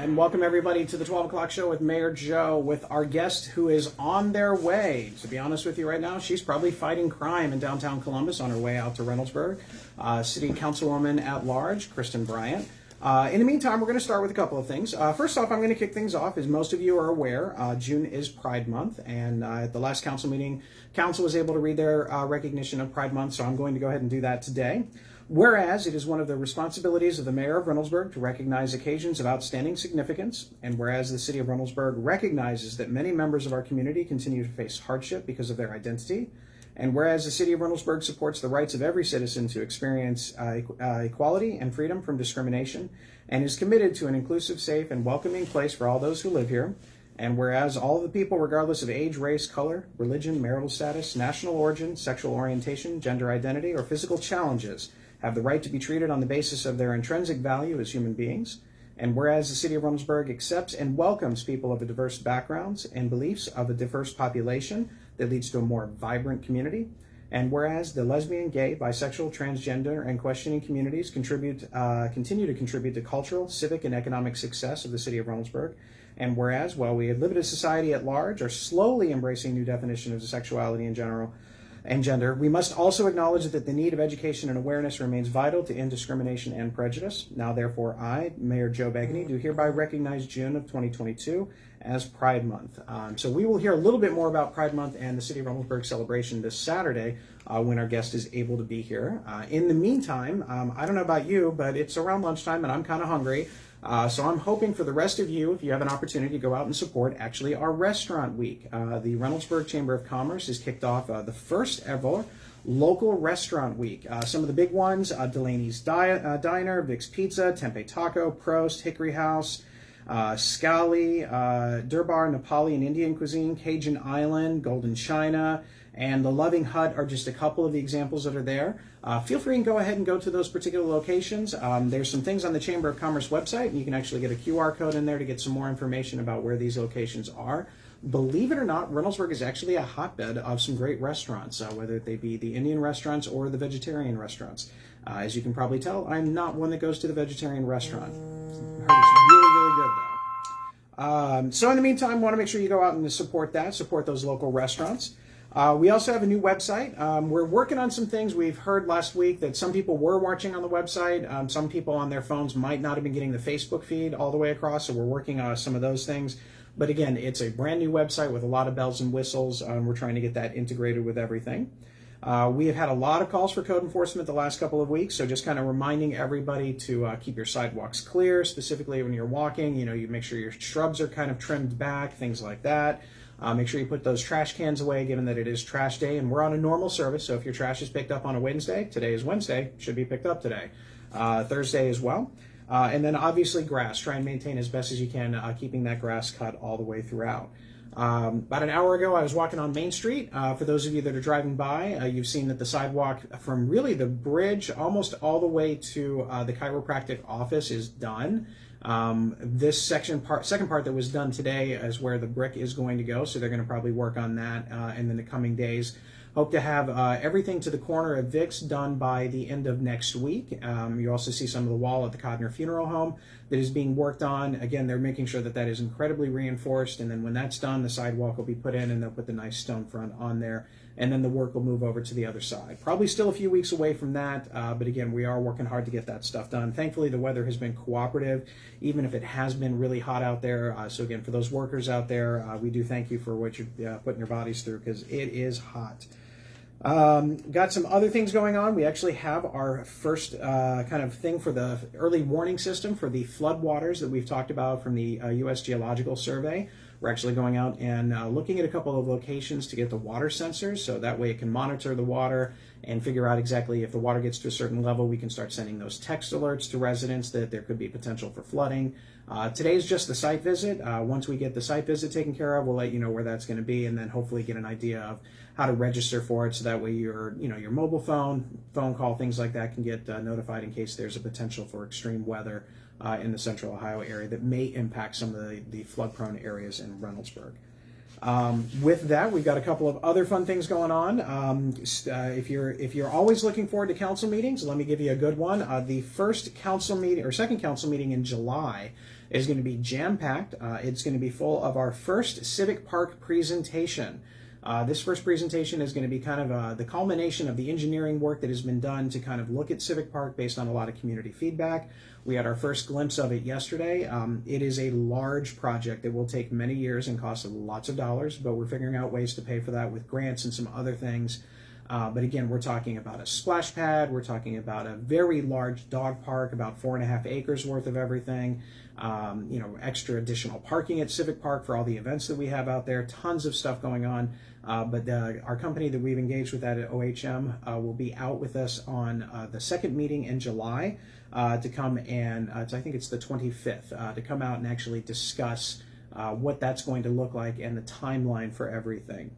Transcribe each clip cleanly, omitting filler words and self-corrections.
And welcome everybody to the 12 o'clock show with Mayor Joe, with our guest who is on their way. To be honest with you right now, she's probably fighting crime in downtown Columbus on her way out to Reynoldsburg. City Councilwoman at large, Kristin Bryant. In the meantime, we're going to start with a couple of things. First off, I'm going to kick things off. As most of you are aware, June is Pride Month, and at the last council meeting, council was able to read their recognition of Pride Month, so I'm going to go ahead and do that today. Whereas it is one of the responsibilities of the mayor of Reynoldsburg to recognize occasions of outstanding significance, and whereas the city of Reynoldsburg recognizes that many members of our community continue to face hardship because of their identity, and whereas the city of Reynoldsburg supports the rights of every citizen to experience equality and freedom from discrimination, and is committed to an inclusive, safe, and welcoming place for all those who live here, and whereas all of the people, regardless of age, race, color, religion, marital status, national origin, sexual orientation, gender identity, or physical challenges, have the right to be treated on the basis of their intrinsic value as human beings, and whereas the city of Reynoldsburg accepts and welcomes people of diverse backgrounds and beliefs of a diverse population that leads to a more vibrant community, and whereas the lesbian, gay, bisexual, transgender, and questioning communities continue to contribute to cultural, civic, and economic success of the city of Reynoldsburg, and whereas, while we live in a society at large are slowly embracing new definitions of sexuality in general, and gender, we must also acknowledge that the need of education and awareness remains vital to end discrimination and prejudice. Now, therefore, I, Mayor Joe Begany, do hereby recognize June of 2022 as Pride Month. So we will hear a little bit more about Pride Month and the City of Reynoldsburg celebration this Saturday when our guest is able to be here. In the meantime, I don't know about you, but it's around lunchtime and I'm kind of hungry. So I'm hoping for the rest of you, if you have an opportunity to go out and support actually our restaurant week. The Reynoldsburg Chamber of Commerce has kicked off the first ever local restaurant week. Some of the big ones, Delaney's Diner, Vic's Pizza, Tempe Taco, Prost, Hickory House, Scali, Durbar, Nepali and Indian cuisine, Cajun Island, Golden China, and the Loving Hut are just a couple of the examples that are there. Feel free and go ahead and go to those particular locations. There's some things on the Chamber of Commerce website, and you can actually get a QR code in there to get some more information about where these locations are. Believe it or not, Reynoldsburg is actually a hotbed of some great restaurants, whether they be the Indian restaurants or the vegetarian restaurants. As you can probably tell, I'm not one that goes to the vegetarian restaurant. I heard it's really, really good, though. So in the meantime, I want to make sure you go out and support those local restaurants. We also have a new website. We're working on some things. We've heard last week that some people were watching on the website. Some people on their phones might not have been getting the Facebook feed all the way across, so we're working on some of those things. But again, it's a brand new website with a lot of bells and whistles. We're trying to get that integrated with everything. We have had a lot of calls for code enforcement the last couple of weeks, so just kind of reminding everybody to keep your sidewalks clear, specifically when you're walking. You make sure your shrubs are kind of trimmed back, things like that. Make sure you put those trash cans away, given that it is trash day, and we're on a normal service, so if your trash is picked up on a Wednesday, today is Wednesday, should be picked up today. Thursday as well. And then obviously grass. Try and maintain as best as you can, keeping that grass cut all the way throughout. About an hour ago, I was walking on Main Street. For those of you that are driving by, you've seen that the sidewalk from really the bridge almost all the way to the chiropractic office is done. This second part that was done today is where the brick is going to go, so they're going to probably work on that in the coming days. Hope to have everything to the corner of Vic's done by the end of next week. You also see some of the wall at the Codner Funeral Home that is being worked on. Again, they're making sure that that is incredibly reinforced, and then when that's done, the sidewalk will be put in, and they'll put the nice stone front on there, and then the work will move over to the other side. Probably still a few weeks away from that, but again, we are working hard to get that stuff done. Thankfully, the weather has been cooperative, even if it has been really hot out there. So again, for those workers out there, we do thank you for what you're putting your bodies through, because it is hot. Got some other things going on. We actually have our first kind of thing for the early warning system for the flood waters that we've talked about from the U.S. Geological Survey. We're actually going out and looking at a couple of locations to get the water sensors, so that way it can monitor the water and figure out exactly if the water gets to a certain level. We can start sending those text alerts to residents that there could be potential for flooding. Today is just the site visit. Once we get the site visit taken care of, we'll let you know where that's going to be, and then hopefully get an idea of how to register for it, so that way your mobile phone call, things like that can get notified in case there's a potential for extreme weather in the central Ohio area that may impact some of the flood-prone areas in Reynoldsburg. With that, we've got a couple of other fun things going on. If you're always looking forward to council meetings, let me give you a good one. The first council meeting or second council meeting in July is going to be jam-packed. It's going to be full of our first Civic Park presentation. This first presentation is going to be kind of the culmination of the engineering work that has been done to kind of look at Civic Park based on a lot of community feedback. We had our first glimpse of it yesterday. It is a large project that will take many years and cost lots of dollars, but we're figuring out ways to pay for that with grants and some other things. But again, we're talking about a splash pad. We're talking about a very large dog park, about 4.5 acres worth of everything. Extra additional parking at Civic Park for all the events that we have out there. Tons of stuff going on. But our company that we've engaged with at OHM will be out with us on the second meeting in July to come and I think it's the 25th to come out and actually discuss what that's going to look like and the timeline for everything.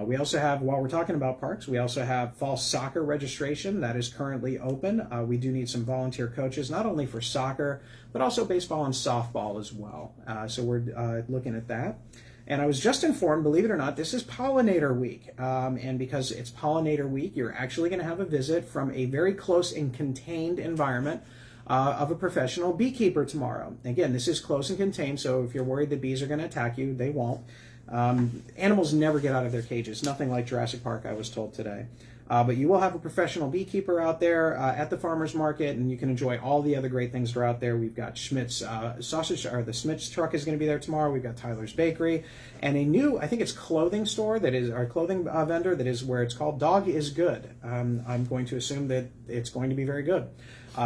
We also have, while we're talking about parks, we also have fall soccer registration that is currently open. We do need some volunteer coaches, not only for soccer, but also baseball and softball as well. So we're looking at that. And I was just informed, believe it or not, this is Pollinator Week. And because it's Pollinator Week, you're actually going to have a visit from a very close and contained environment of a professional beekeeper tomorrow. Again, this is close and contained, so if you're worried that bees are going to attack you, they won't. Animals never get out of their cages, nothing like Jurassic Park, I was told today. But you will have a professional beekeeper out there at the farmer's market, and you can enjoy all the other great things that are out there. We've got Schmidt's sausage, or the Schmidt's truck is going to be there tomorrow. We've got Tyler's Bakery, and a new, I think it's clothing store that is our clothing vendor that is where it's called Dog is Good. I'm going to assume that it's going to be very good.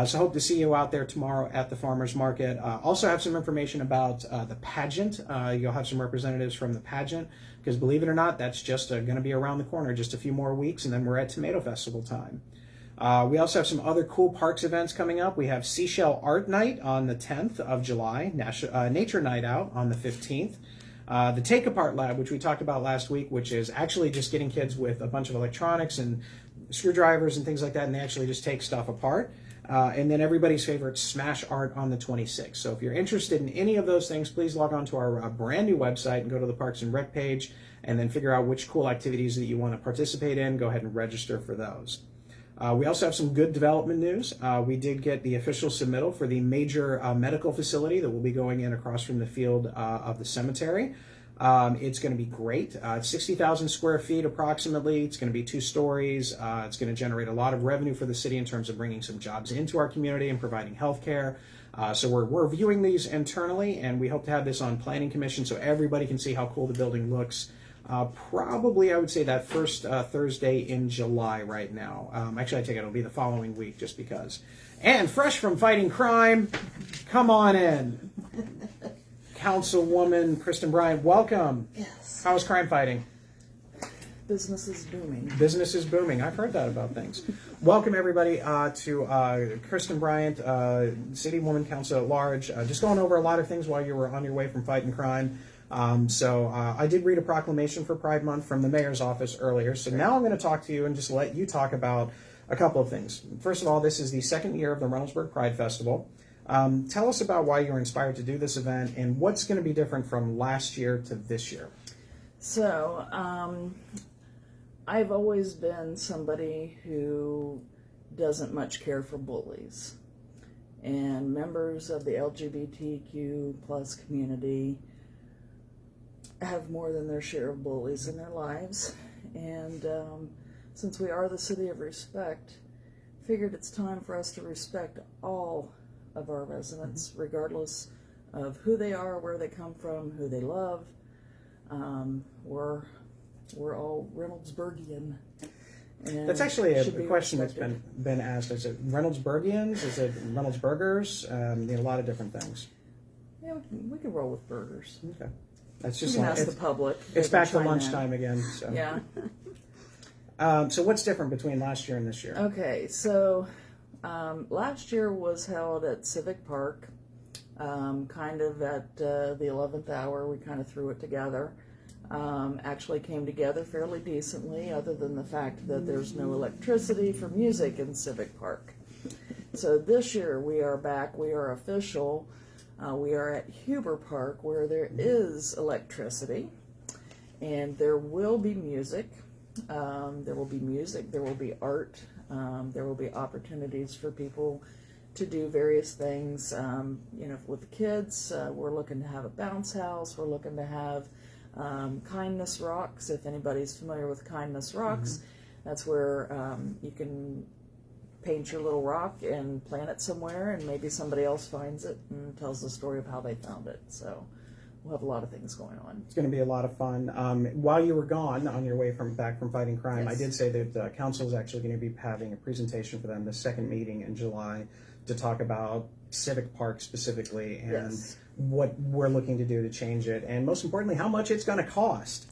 So hope to see you out there tomorrow at the farmer's market. Also have some information about the pageant. You'll have some representatives from the pageant, because believe it or not, that's just going to be around the corner, just a few more weeks, and then we're at Tomato Festival time. We also have some other cool parks events coming up. We have Seashell Art Night on the 10th of July, Nature Night Out on the 15th. The Take Apart Lab, which we talked about last week, which is actually just getting kids with a bunch of electronics and screwdrivers and things like that, and they actually just take stuff apart. And then everybody's favorite Smash Art on the 26th. So if you're interested in any of those things, please log on to our brand new website and go to the Parks and Rec page, and then figure out which cool activities that you want to participate in. Go ahead and register for those. We also have some good development news. We did get the official submittal for the major medical facility that will be going in across from the field of the cemetery. It's going to be great. It's 60,000 square feet approximately. It's going to be 2 stories. It's going to generate a lot of revenue for the city in terms of bringing some jobs into our community and providing health care. So we're viewing these internally, and we hope to have this on Planning Commission so everybody can see how cool the building looks. Probably, I would say that first Thursday in July right now. Actually, I take it it'll be the following week just because. And fresh from fighting crime, come on in. Councilwoman Kristin Bryant, welcome. Yes. How is crime fighting? Business is booming. Business is booming. I've heard that about things. Welcome, everybody, to Kristin Bryant, City Woman Council at Large. Just going over a lot of things while you were on your way from fighting crime. I did read a proclamation for Pride Month from the mayor's office earlier. So now I'm going to talk to you and just let you talk about a couple of things. First of all, this is the second year of the Reynoldsburg Pride Festival. Tell us about why you were inspired to do this event and what's going to be different from last year to this year. So, I've always been somebody who doesn't much care for bullies. And members of the LGBTQ plus community have more than their share of bullies in their lives. And since we are the city of respect, figured it's time for us to respect all of our residents, regardless of who they are, where they come from, who they love. We're all Reynoldsburgian. And that's actually a question that's been asked. Is it Reynoldsburgians? Is it Reynoldsburgers? A lot of different things. Yeah, we can roll with burgers. Okay. That's just you can ask the public. It's back to lunchtime again. So. Yeah. So what's different between last year and this year? Okay, so last year was held at Civic Park, kind of at the 11th hour. We kind of threw it together. Actually came together fairly decently, other than the fact that there's no electricity for music in Civic Park. So this year we are back. We are official. We are at Huber Park, where there is electricity, and there will be music. There will be art. There will be opportunities for people to do various things. With the kids, we're looking to have a bounce house. We're looking to have kindness rocks. If anybody's familiar with kindness rocks, that's where you can paint your little rock and plant it somewhere, and maybe somebody else finds it and tells the story of how they found it. So we'll have a lot of things going on. It's going to be a lot of fun. While you were gone on your way back from fighting crime, Yes. I did say that council is actually going to be having a presentation for them, the second meeting in July, to talk about Civic Park specifically and Yes. what we're looking to do to change it, and most importantly, how much it's going to cost.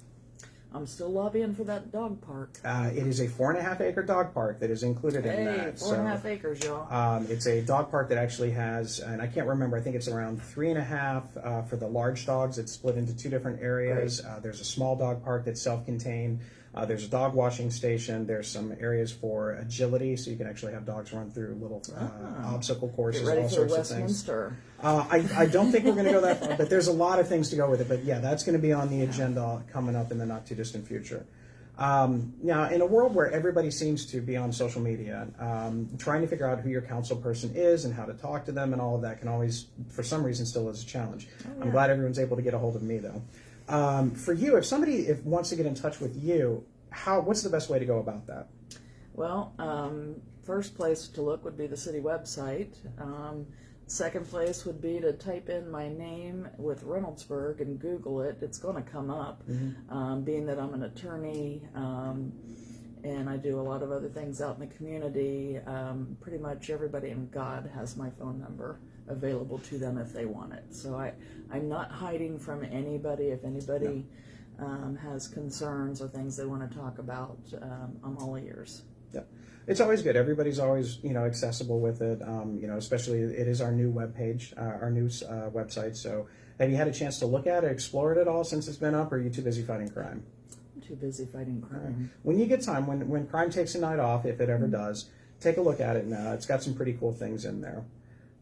I'm still lobbying for that dog park. It is a 4.5 acre dog park that is included in that. 4.5 acres, y'all. It's a dog park that actually has, and I can't remember, I think it's around 3.5 for the large dogs. It's split into two different areas. There's a small dog park that's self-contained. There's a dog washing station. There's some areas for agility, so you can actually have dogs run through little obstacle courses, Get ready all for sorts of Westminster. things. I don't think we're going to go that far, but there's a lot of things to go with it. But yeah, that's going to be on the agenda coming up in the not too distant future. Now, in a world where everybody seems to be on social media, trying to figure out who your council person is and how to talk to them and all of that can always, for some reason, still is a challenge. I'm glad everyone's able to get a hold of me, though. For you, if somebody wants to get in touch with you, what's the best way to go about that? Well, first place to look would be the city website. Second place would be to type in my name with Reynoldsburg and Google it. It's going to come up. Being that I'm an attorney and I do a lot of other things out in the community, pretty much everybody in God has my phone number available to them if they want it. So I'm not hiding from anybody. If anybody has concerns or things they want to talk about, I'm all ears. Yeah, it's always good. Everybody's always, accessible with it. Especially it is our new webpage, our new website. So have you had a chance to look at it, explore it at all since it's been up, or are you too busy fighting crime? I'm too busy fighting crime. Right. When you get time, when crime takes a night off, if it ever does, take a look at it. And it's got some pretty cool things in there.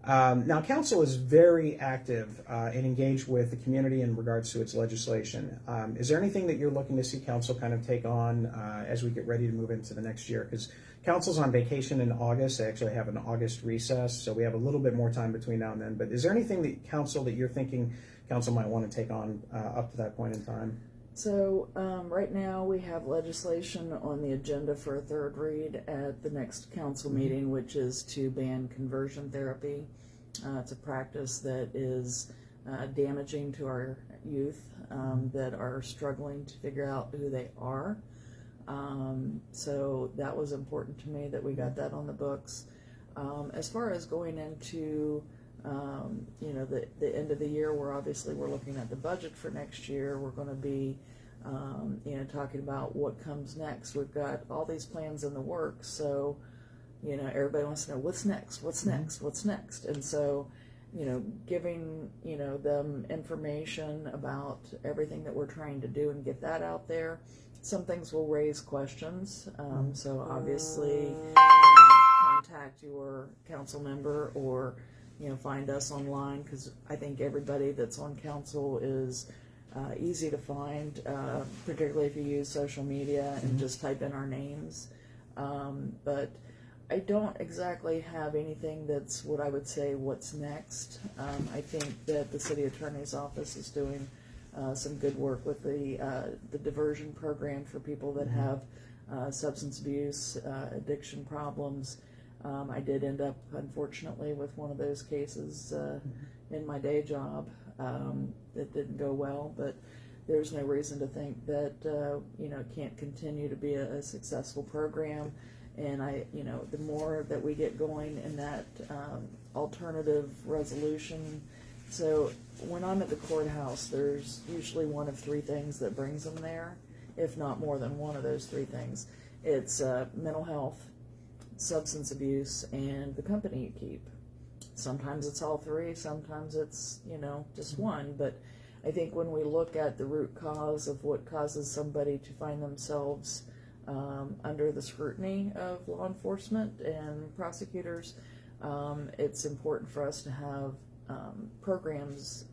Now, council is very active and engaged with the community in regards to its legislation. Is there anything that you're looking to see council kind of take on as we get ready to move into the next year? Because council's on vacation in August. They actually have an August recess, so we have a little bit more time between now and then. But is there anything that you're thinking council might want to take on up to that point in time? So right now we have legislation on the agenda for a third read at the next council meeting, which is to ban conversion therapy. It's a practice that is damaging to our youth that are struggling to figure out who they are. So that was important to me that we got that on the books. As far as going into the end of the year, we're looking at the budget for next year. We're going to be talking about what comes next. We've got all these plans in the works, so everybody wants to know what's next, and so giving them information about everything that we're trying to do and get that out there. Some things will raise questions, so obviously contact your council member or find us online, because I think everybody that's on council is easy to find, particularly if you use social media and just type in our names. But I don't exactly have anything that's what I would say what's next. I think that the city attorney's office is doing some good work with the diversion program for people that have substance abuse, addiction problems. I did end up, unfortunately, with one of those cases in my day job that didn't go well, but there's no reason to think that it can't continue to be a successful program. And the more that we get going in that alternative resolution. So when I'm at the courthouse, there's usually one of three things that brings them there, if not more than one of those three things. It's mental health, substance abuse, and the company you keep. Sometimes it's all three, sometimes it's, just one. But I think when we look at the root cause of what causes somebody to find themselves under the scrutiny of law enforcement and prosecutors, it's important for us to have programs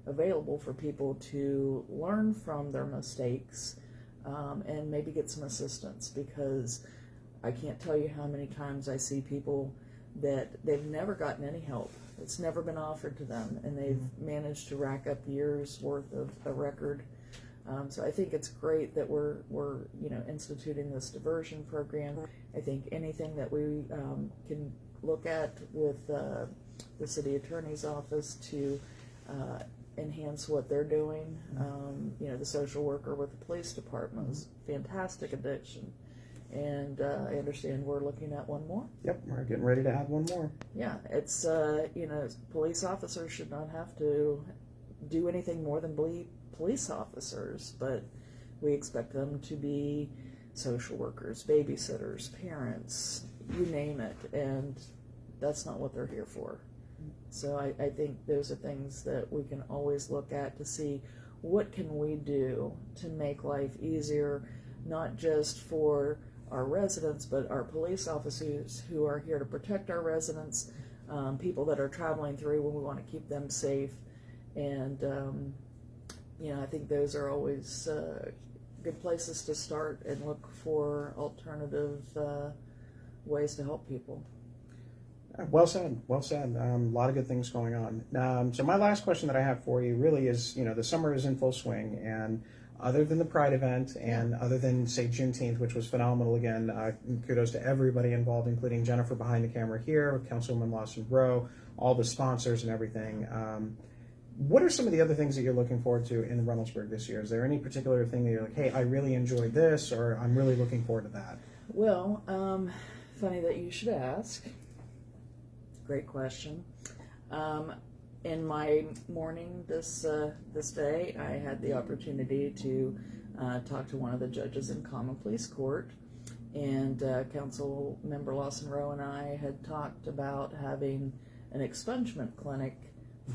available for people to learn from their mistakes and maybe get some assistance, because I can't tell you how many times I see people that they've never gotten any help. It's never been offered to them, and they've managed to rack up years worth of a record. So I think it's great that we're instituting this diversion program. I think anything that we can look at with the city attorney's office to enhance what they're doing. The social worker with the police department is fantastic addition. And I understand we're looking at one more. Yep, we're getting ready to add one more. Yeah, it's, police officers should not have to do anything more than be police officers, but we expect them to be social workers, babysitters, parents, you name it, and that's not what they're here for. So I think those are things that we can always look at to see what can we do to make life easier, not just for our residents, but our police officers who are here to protect our residents, people that are traveling through when we want to keep them safe. And, I think those are always good places to start and look for alternative ways to help people. Well said. Well said. A lot of good things going on. So my last question that I have for you really is, the summer is in full swing, and other than the Pride event and other than, say, Juneteenth, which was phenomenal again, kudos to everybody involved, including Jennifer behind the camera here, Councilwoman Lawson Rowe, all the sponsors and everything. What are some of the other things that you're looking forward to in Reynoldsburg this year? Is there any particular thing that you're like, hey, I really enjoyed this, or I'm really looking forward to that? Well, funny that you should ask. Great question. In my morning this day, I had the opportunity to talk to one of the judges in Common Pleas Court, and Council Member Lawson Rowe and I had talked about having an expungement clinic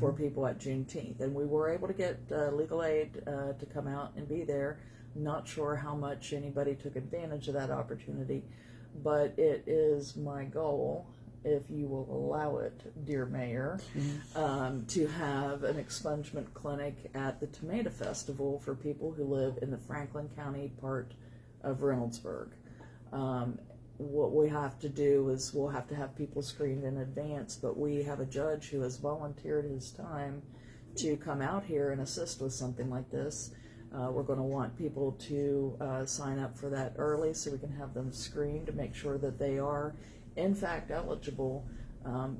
for people at Juneteenth, and we were able to get legal aid to come out and be there. Not sure how much anybody took advantage of that opportunity, but it is my goal, if you will allow it, dear Mayor, to have an expungement clinic at the Tomato Festival for people who live in the Franklin County part of Reynoldsburg. What we have to do is we'll have to have people screened in advance, but we have a judge who has volunteered his time to come out here and assist with something like this. We're going to want people to sign up for that early so we can have them screened to make sure that they are in fact eligible,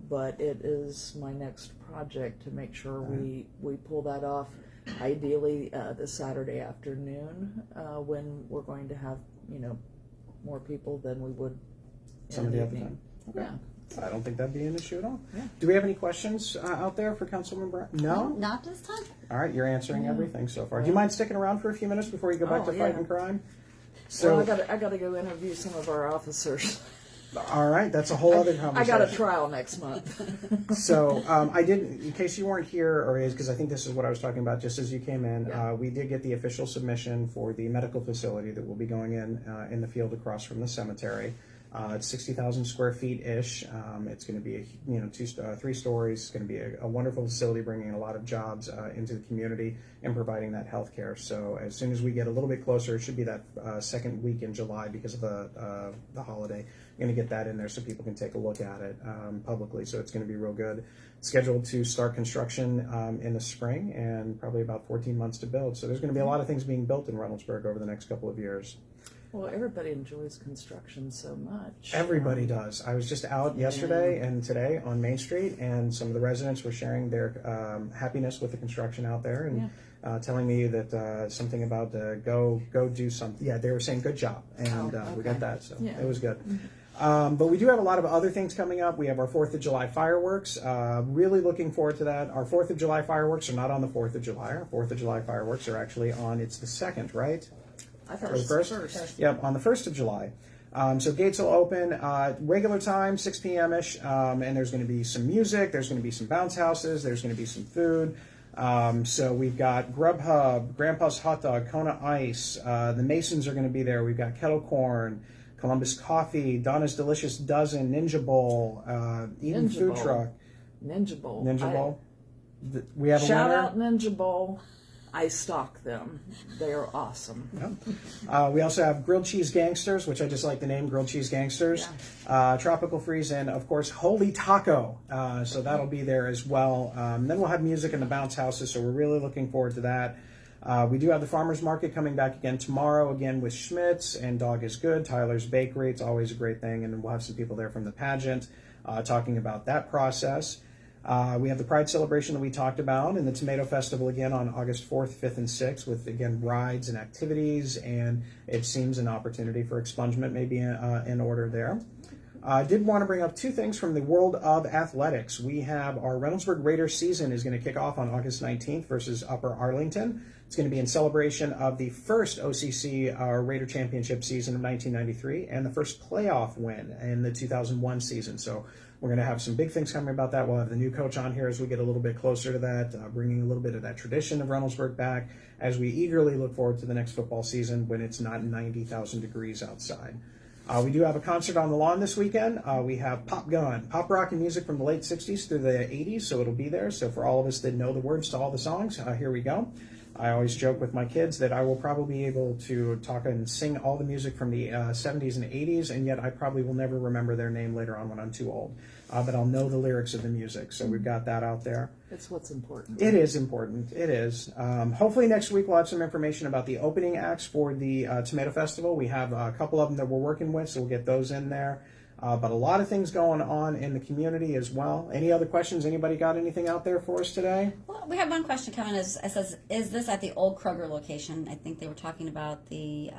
but it is my next project to make sure we pull that off, ideally this Saturday afternoon, when we're going to have more people than we would Some of the other time. Okay. Yeah. I don't think that'd be an issue at all. Yeah. Do we have any questions out there for Councilwoman Bryant? No? Not this time. All right, you're answering everything so far. Do you mind sticking around for a few minutes before you go back to fighting crime? So I got to go interview some of our officers. All right, that's a whole other conversation. I got a trial next month. So I didn't, in case you weren't here, or is because I think this is what I was talking about just as you came in, we did get the official submission for the medical facility that will be going in the field across from the cemetery. It's 60,000 square feet-ish. It's going to be, 3 stories. It's going to be a wonderful facility, bringing a lot of jobs into the community and providing that health care. So as soon as we get a little bit closer, it should be that second week in July because of the holiday. I'm going to get that in there so people can take a look at it publicly. So it's going to be real good. Scheduled to start construction in the spring and probably about 14 months to build. So there's going to be a lot of things being built in Reynoldsburg over the next couple of years. Well, everybody enjoys construction so much. Everybody does. I was just out yesterday and today on Main Street, and some of the residents were sharing their happiness with the construction out there, and telling me that something about go do something. Yeah, they were saying good job, and we got that, so it was good. But we do have a lot of other things coming up. We have our 4th of July fireworks. Really looking forward to that. Our 4th of July fireworks are not on the 4th of July. Our 4th of July fireworks are actually on, it's the 2nd, right? I thought it was the first. Yep, on the 1st of July. So gates will open regular time, 6 p.m.-ish, and there's going to be some music, there's going to be some bounce houses, there's going to be some food. So we've got Grubhub, Grandpa's Hot Dog, Kona Ice, the Masons are going to be there, we've got Kettle Corn, Columbus Coffee, Donna's Delicious Dozen, Ninja Bowl, Eden Ninja Food Bowl. Truck. Ninja Bowl. Ninja Bowl. We have a Shout winner. out Ninja Bowl. I stock them. They are awesome. We also have grilled cheese gangsters, which I just like the name, grilled cheese gangsters. Tropical freeze, and of course Holy Taco. So that'll be there as well. Then we'll have music in the bounce houses, so we're really looking forward to that. We do have the farmers market coming back again tomorrow, again with Schmitz and Dog is Good, Tyler's Bakery. It's always a great thing, and we'll have some people there from the pageant talking about that process. We have the Pride celebration that we talked about, and the Tomato Festival again on August 4th, 5th, and 6th with, again, rides and activities, and it seems an opportunity for expungement maybe in order there. I did want to bring up two things from the world of athletics. We have our Reynoldsburg Raiders season is going to kick off on August 19th versus Upper Arlington. It's going to be in celebration of the first OCC Raider Championship season of 1993 and the first playoff win in the 2001 season. So we're going to have some big things coming about that. We'll have the new coach on here as we get a little bit closer to that, bringing a little bit of that tradition of Reynoldsburg back as we eagerly look forward to the next football season when it's not 90,000 degrees outside. We do have a concert on the lawn this weekend. We have Pop Gun, pop rock and music from the late 60s through the 80s, so it'll be there. So for all of us that know the words to all the songs, here we go. I always joke with my kids that I will probably be able to talk and sing all the music from the 70s and 80s, and yet I probably will never remember their name later on when I'm too old. But I'll know the lyrics of the music, so we've got that out there. It's what's important. It is important. It is. Hopefully next week we'll have some information about the opening acts for the Tomato Festival. We have a couple of them that we're working with, so we'll get those in there. But a lot of things going on in the community as well. Any other questions? Anybody got anything out there for us today? Well, we have one question coming. It says, is this at the old Kroger location? I think they were talking about the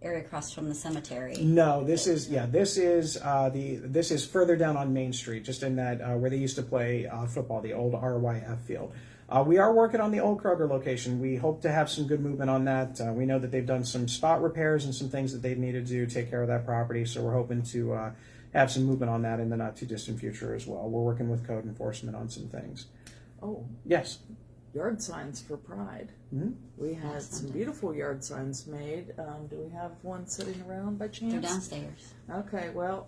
area across from the cemetery. No, this is this is further down on Main Street, just in that where they used to play football, the old RYF field. We are working on the old Kroger location. We hope to have some good movement on that. We know that they've done some spot repairs and some things that they've needed to do to take care of that property, so we're hoping to have some movement on that in the not too distant future as well. We're working with code enforcement on some things. Oh, Yes. yard signs for Pride. Mm-hmm. We had some beautiful yard signs made. Do we have one sitting around by chance? They're downstairs. Okay, well,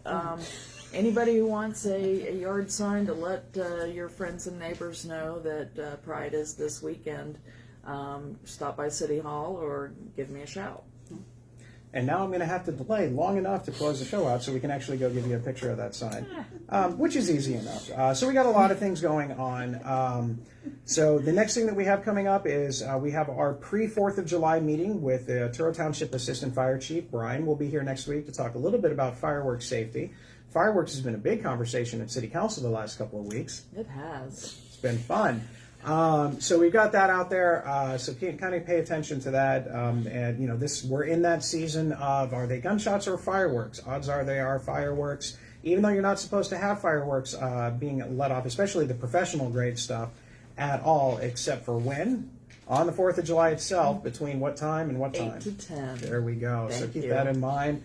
anybody who wants a yard sign to let your friends and neighbors know that Pride is this weekend, stop by City Hall or give me a shout. And now I'm going to have to delay long enough to close the show out so we can actually go give you a picture of that sign, which is easy enough. So we got a lot of things going on. So the next thing that we have coming up is we have our pre-4th of July meeting with the Arturo Township Assistant Fire Chief. Bryant will be here next week to talk a little bit about fireworks safety. Fireworks has been a big conversation at City Council the last couple of weeks. It has. It's been fun. So we've got that out there. So kind of pay attention to that. And you know, we're in that season of, are they gunshots or fireworks? Odds are they are fireworks. Even though you're not supposed to have fireworks being let off, especially the professional grade stuff, at all, except for when? On the 4th of July itself, between what time and what time? 8 to 10. There we go. So Thank keep you. that in mind.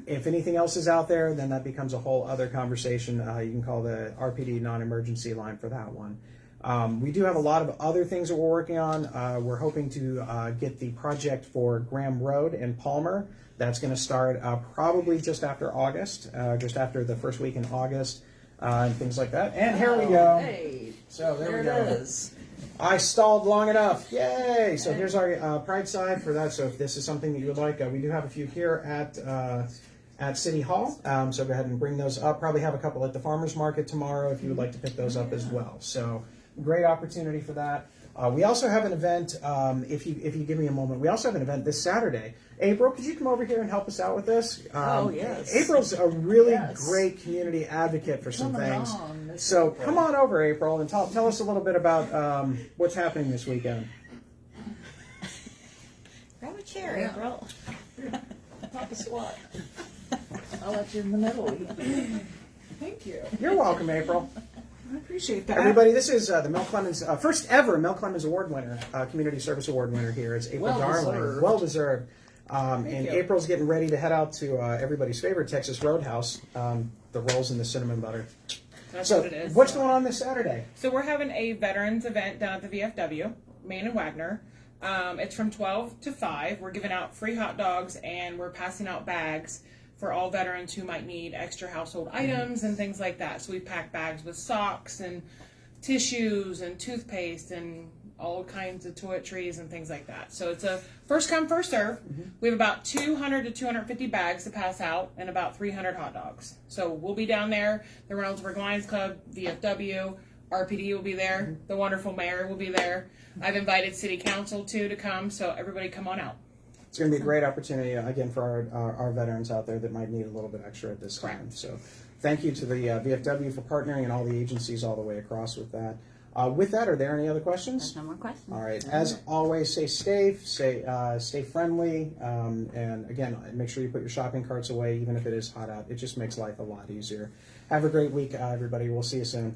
If anything else is out there, then that becomes a whole other conversation. You can call the RPD non-emergency line for that one. We do have a lot of other things that we're working on. We're hoping to get the project for Graham Road in Palmer. That's going to start probably just after August, just after the first week in August, and things like that. And here we go. Hey, So there we go. it is. I stalled long enough. Yay! So here's our Pride side for that. So if this is something that you would like, we do have a few here at City Hall. So go ahead and bring those up. Probably have a couple at the farmers market tomorrow if you would like to pick those up as well. So great opportunity for that. We also have an event, if you give me a moment, we also have an event this Saturday. April, could you come over here and help us out with this? Yes. April's a really Yes. great community advocate for some Come things. along, Miss So April. come on over, April, and tell us a little bit about what's happening this weekend. Grab a chair, Yeah. April. Pop a squat. I'll let you in the middle. Thank you. You're welcome, April. I appreciate that. Everybody, this is the Mel Clemens, first ever Mel Clemens Award winner, Community Service Award winner here. It's April Darling. Well-deserved. Well deserved. And you. April's getting ready to head out to everybody's favorite Texas Roadhouse, the rolls and the cinnamon butter. That's So, what it is. what's going on this Saturday? So we're having a veterans event down at the VFW, Main and Wagner. It's from 12 to 5. We're giving out free hot dogs and we're passing out bags for all veterans who might need extra household items and things like that. So we pack bags with socks and tissues and toothpaste and all kinds of toiletries and things like that. So it's a first come, first serve. We have about 200 to 250 bags to pass out and about 300 hot dogs. So we'll be down there. The Reynoldsburg Lions Club, VFW, RPD will be there. The wonderful mayor will be there. I've invited city council to come, so everybody come on out. It's going to be a great opportunity, again, for our veterans out there that might need a little bit extra at this time. Correct. So thank you to the VFW for partnering and all the agencies all the way across with that. With that, are there any other questions? There's no more questions. All right. As always, stay safe, stay friendly, and again, make sure you put your shopping carts away, even if it is hot out. It just makes life a lot easier. Have a great week, everybody. We'll see you soon.